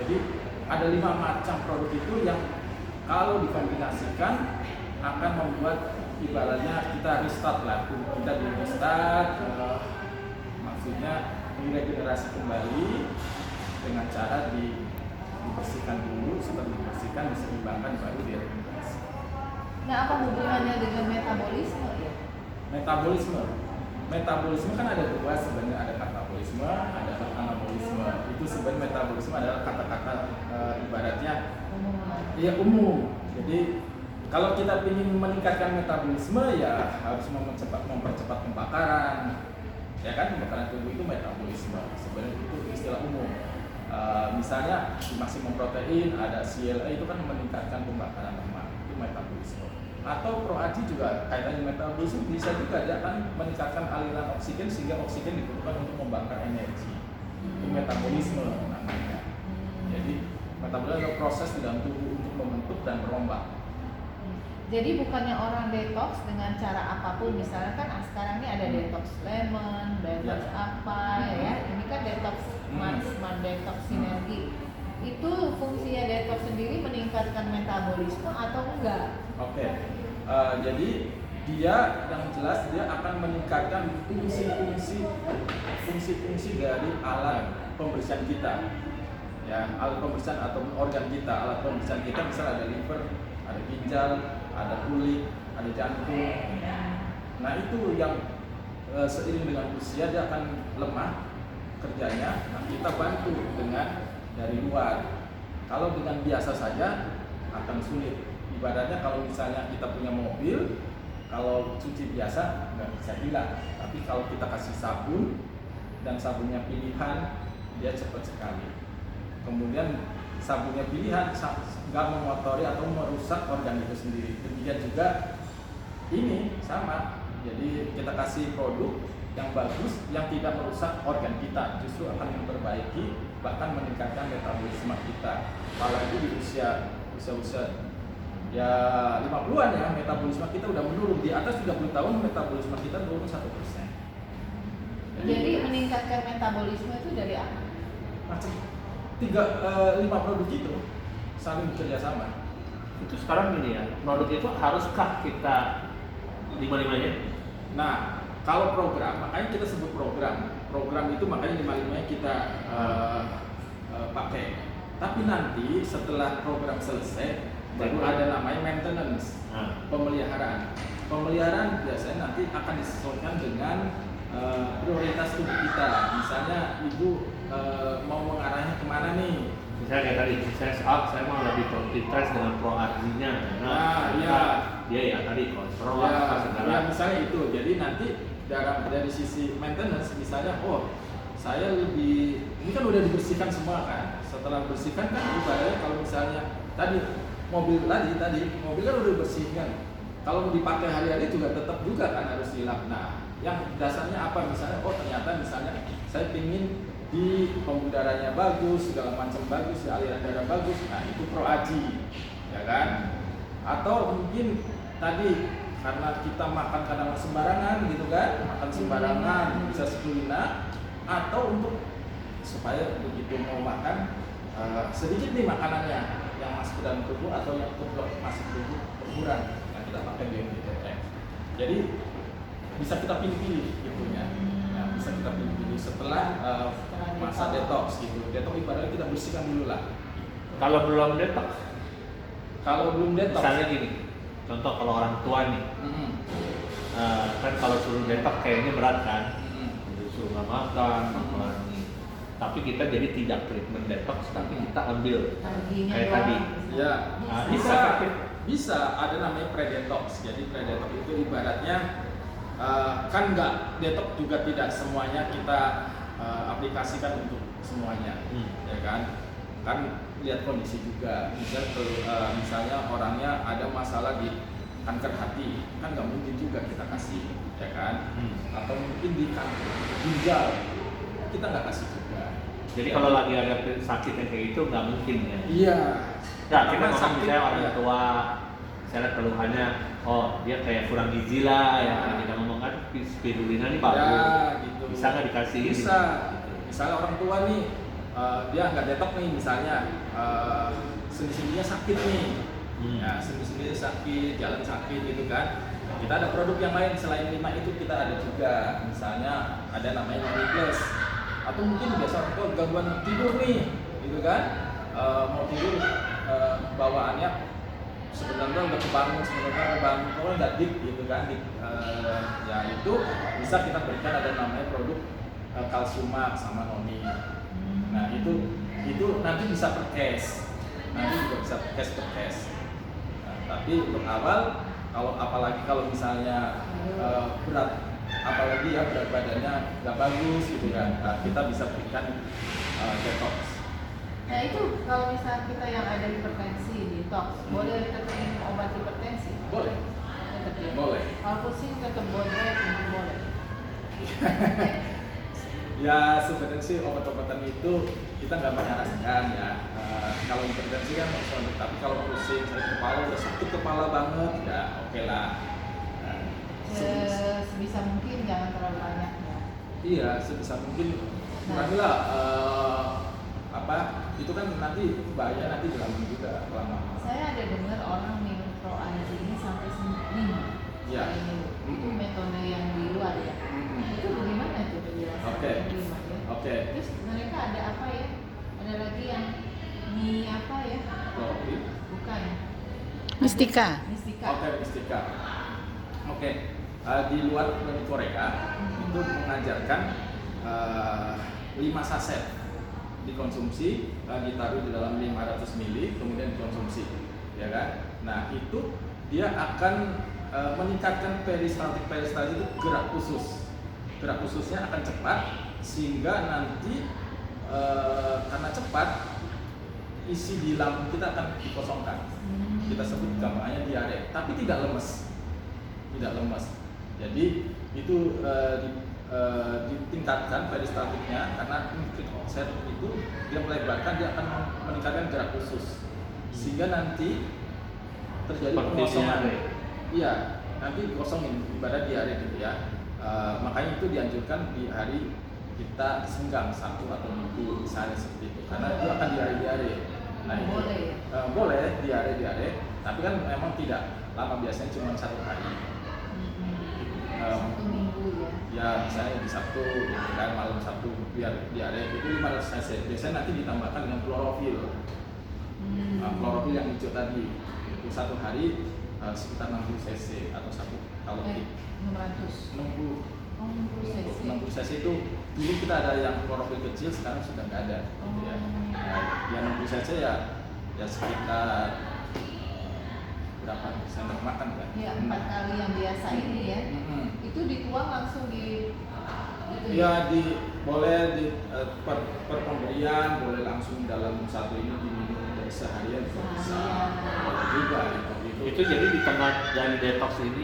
Jadi ada 5 macam produk itu yang kalau dikombinasikan akan membuat ibaratnya kita restart lah, kita di restart, maksudnya diregenerasi kembali dengan cara dibersihkan dulu, setelah dibersihkan diseimbangkan baru diregenerasi. Nah, apa hubungannya dengan metabolisme ya? Metabolisme kan ada dua sebenarnya, ada katabolisme, ada anabolisme. Itu sebenarnya metabolisme adalah kata-kata ibaratnya umum. Jadi kalau kita ingin meningkatkan metabolisme ya harus mempercepat pembakaran. Ya kan, pembakaran tubuh itu metabolisme. Sebenarnya itu istilah umum. Misalnya di maksimum protein ada CLA itu kan meningkatkan pembakaran lemak, itu metabolisme. Atau ProAji juga kaitannya metabolisme, bisa juga dia akan meningkatkan aliran oksigen sehingga oksigen dibutuhkan untuk membakar energi. Itu metabolisme namanya. Jadi metabolisme adalah proses di dalam tubuh untuk membentuk dan merombak. Jadi bukannya orang detox dengan cara apapun, misalnya kan sekarang ini ada detox lemon, detox apa ya, ini kan detox smart detox sinergi. Itu fungsinya detox sendiri meningkatkan metabolisme atau enggak? Oke. Jadi dia yang jelas dia akan meningkatkan fungsi-fungsi dari alat pembersihan kita. Ya, alat pembersihan atau organ kita, alat pembersihan kita misalnya ada liver, ada ginjal, ada kulit, ada jantung. Nah itu yang seiring dengan usia dia akan lemah kerjanya. Nah kita bantu dengan dari luar. Kalau dengan biasa saja akan sulit. Ibaratnya kalau misalnya kita punya mobil, kalau cuci biasa nggak bisa hilang. Tapi kalau kita kasih sabun dan sabunnya pilihan, dia cepat sekali. Kemudian sabunnya pilihan nggak mengotori atau merusak organ itu sendiri. Demikian juga ini sama. Jadi kita kasih produk yang bagus yang tidak merusak organ kita, justru akan memperbaiki bahkan meningkatkan metabolisme kita. Apalagi di usia ya 50-an ya, metabolisme kita udah menurun. Di atas 30 tahun metabolisme kita turun 1%. Jadi meningkatkan metabolisme itu dari apa? Macam 5 produk itu saling bekerja sama. Itu sekarang gini ya, produk itu haruskah kita 5-5-nya? Nah, kalau program, makanya kita sebut program. Program itu makanya 5-5-nya kita pakai. Tapi nanti setelah program selesai baru ada namanya maintenance, pemeliharaan. Pemeliharaan biasanya nanti akan disesuaikan dengan prioritas tubuh kita. Misalnya ibu mau mengarahnya kemana nih? Misalnya kayak tadi, saya mau lebih prioritas dengan ProAji-nya. Dia ya tadi kontrol apa segala. Ya misalnya itu. Jadi nanti dari sisi maintenance misalnya, saya lebih, ini kan udah dibersihkan semua kan. Setelah bersihkan kan ibaratnya kalau misalnya mobil kan udah dibersihkan. Kalau dipakai hari-hari juga tetap juga kan harus dilap. Nah, yang dasarnya apa misalnya? Ternyata misalnya saya ingin di pembuluh darahnya bagus, segala macam bagus, aliran darah bagus. Nah, itu ProAji, ya kan? Atau mungkin tadi karena kita makan kadang sembarangan gitu kan, makan sembarangan bisa sekulina, atau untuk supaya begitu mau makan sedikit nih makanannya yang masuk ke dalam tubuh atau yang masuk ke tubuh berkurang. Nah, kita pakai BMDTX. Jadi bisa kita pilih-pilih gitu ya. Nah, bisa kita pilih-pilih setelah masa detox gitu. Detox ibaratnya kita bersihkan dulu lah. Kalau belum detox, misalnya gini, contoh kalau orang tua nih, kan kalau suruh detox kayaknya berat kan, suruh nggak makan, tapi kita jadi tidak treatment detox, tapi kita ambil kayak tadi. Ya, bisa ada namanya pre-detox. Jadi pre-detox itu ibaratnya kan nggak detox juga tidak semuanya kita aplikasikan untuk semuanya, ya kan? Kan lihat kondisi juga. Misalnya orangnya ada masalah di kanker hati, kan nggak mungkin juga kita kasih, ya kan? Atau mungkin di kanker ginjal, kita nggak kasih juga. Jadi kalau lagi ada sakit yang kayak gitu nggak mungkin ya? Iya. Nah, kita ngomong misalnya orang tua, misalnya keluhannya, dia kayak kurang gizi lah, yang kita ngomong kan spirulina nih bagus, gitu. bisa nggak dikasih? Bisa. Misalnya orang tua nih dia nggak detox nih misalnya, sendi-sendinya sakit nih, ya sendi-sendinya sakit, jalan sakit gitu kan. Kita ada produk yang lain selain 5 itu, kita ada juga, misalnya ada namanya Noni Plus, atau mungkin biasa orang gangguan tidur nih, gitu kan, mau tidur bawaannya sebenarnya udah kebangun, pokoknya nggak deep gitu kan, ya itu bisa kita berikan ada namanya produk Kalsiumax sama Noni. Nah itu nanti bisa per case, nanti juga bisa per case. Nah, tapi untuk awal, apalagi kalau misalnya berat, apalagi ya berat badannya nggak bagus gitu kan, nah, kita bisa berikan detox. Nah itu kalau misalnya kita yang ada hipertensi, detox, boleh tetap minum obat hipertensi? Boleh. Tetap ya? Boleh. Kalau pusing tetap boleh, boleh. Ya sebenarnya sih obat-obatan itu kita nggak menyarankan ya. Kalau hipertensi kan maksudnya, tapi kalau pusing, sakit kepala, udah sakit kepala banget, ya oke lah. Sebisa mungkin jangan terlalu banyak ya. Iya, sebisa mungkin kurangilah itu kan nanti bahaya, nanti dilambung juga lama-lama. Saya ada dengar orang minum Pro AID ini sampai seminggu. Iya. Itu metode yang di luar ya. Itu bagaimana itu penjelasan? Oke. Oke. Terus mereka ada apa ya? Ada lagi yang mie apa ya? Klorofil. Bukan. Mistika. Oke, Mistika. Oke. Di luar dari Korea itu mengajarkan 5 saset dikonsumsi, ditaruh di dalam 500 ml, kemudian dikonsumsi, ya kan? Nah itu dia akan meningkatkan peristaltik itu gerak khususnya akan cepat, sehingga nanti karena cepat isi di lambung kita akan dikosongkan. Kita sebut gampangnya diare, tapi tidak lemes. Jadi itu ditingkatkan peristaltiknya, karena set itu dia melebarkan, dia akan meningkatkan gerak khusus, sehingga nanti terjadi pengosongan. Iya, nanti dikosongin ibarat diare gitu ya. Makanya itu dianjurkan di hari kita senggang, Sabtu atau Minggu misalnya seperti itu, karena itu akan diare. Nah itu boleh diare, tapi kan memang tidak lama, biasanya cuma 1 hari. Satu minggu ya. Ya misalnya di Sabtu, kan malam Sabtu biar diare itu 500 cc. Biasanya nanti ditambahkan dengan klorofil. Klorofil yang hijau tadi itu 1 hari sekitar 60 cc atau 1 kalau 600. 60 cc itu dulu kita ada yang klorofil kecil, sekarang sudah nggak ada. Gitu ya. Nah, yang 60 cc ya sekitar berapa sendok makan kan? Ya 4 kali yang biasa ini ya. Itu dituang langsung di ya boleh per pemberian, boleh langsung dalam satu ini diminum seharian bisa. Boleh juga gitu. Itu jadi di tengah dari detox ini